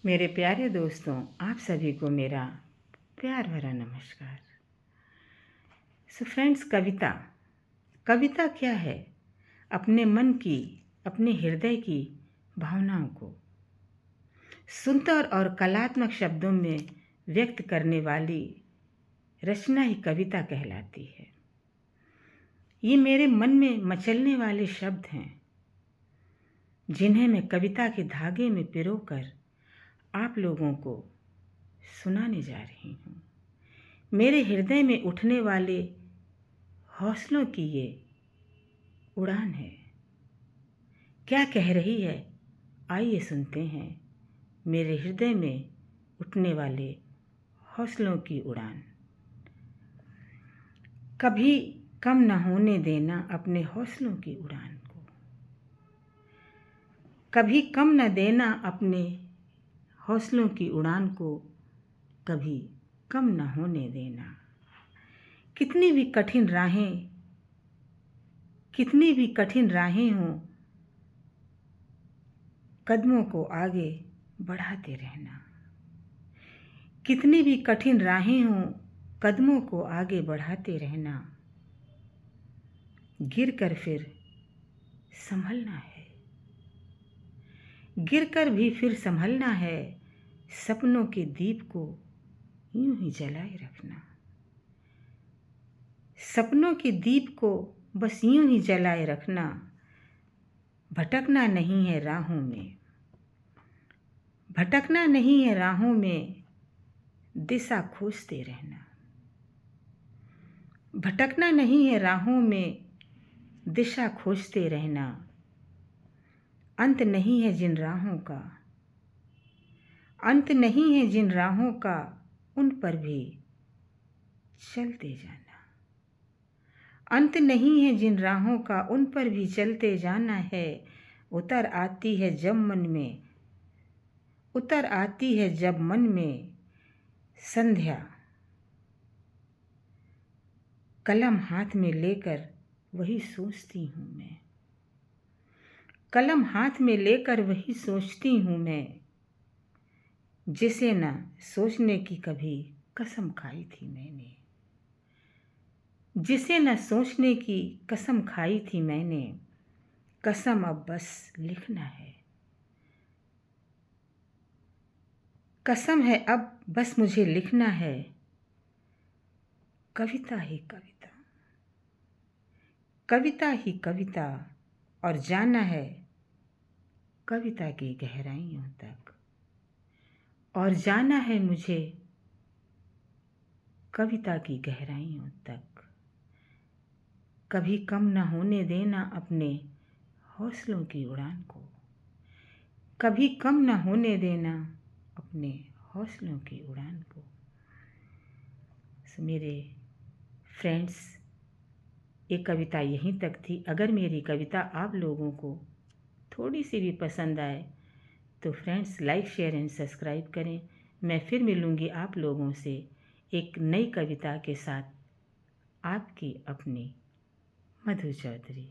मेरे प्यारे दोस्तों, आप सभी को मेरा प्यार भरा नमस्कार। फ्रेंड्स, कविता कविता क्या है? अपने मन की, अपने हृदय की भावनाओं को सुंदर और कलात्मक शब्दों में व्यक्त करने वाली रचना ही कविता कहलाती है। ये मेरे मन में मचलने वाले शब्द हैं, जिन्हें मैं कविता के धागे में पिरोकर आप लोगों को सुनाने जा रही हूँ। मेरे हृदय में उठने वाले हौसलों की ये उड़ान है। क्या कह रही है, आइए सुनते हैं। मेरे हृदय में उठने वाले हौसलों की उड़ान। कभी कम न होने देना अपने हौसलों की उड़ान को। कभी कम न देना अपने हौसलों की उड़ान को। कभी कम न होने देना। कितनी भी कठिन राहें हों, कदमों को आगे बढ़ाते रहना। कितनी भी कठिन राहें हों, कदमों को आगे बढ़ाते रहना। गिर कर फिर संभलना है, गिर कर भी फिर संभलना है। सपनों के दीप को यूं ही जलाए रखना। सपनों के दीप को बस यूं ही जलाए रखना। भटकना नहीं है राहों में, भटकना नहीं है राहों में। दिशा खोजते रहना। भटकना नहीं है राहों में, दिशा खोजते रहना। अंत नहीं है जिन राहों का, अंत नहीं है जिन राहों का, उन पर भी चलते जाना। अंत नहीं है जिन राहों का, उन पर भी चलते जाना है। उतर आती है जब मन में, उतर आती है जब मन में संध्या। कलम हाथ में लेकर वही सोचती हूँ मैं। कलम हाथ में लेकर वही सोचती हूँ मैं, जिसे न सोचने की कभी कसम खाई थी मैंने। जिसे न सोचने की कसम खाई थी मैंने। कसम अब बस लिखना है। कसम है अब बस मुझे लिखना है। कविता ही कविता, कविता ही कविता, और जाना है कविता की गहराइयों तक। और जाना है मुझे कविता की गहराइयों तक। कभी कम न होने देना अपने हौसलों की उड़ान को। कभी कम न होने देना अपने हौसलों की उड़ान को। मेरे फ्रेंड्स, ये कविता यहीं तक थी। अगर मेरी कविता आप लोगों को थोड़ी सी भी पसंद आए तो friends, like share and subscribe करें। मैं फिर मिलूँगी आप लोगों से एक नई कविता के साथ। आपकी अपनी मधु चौधरी।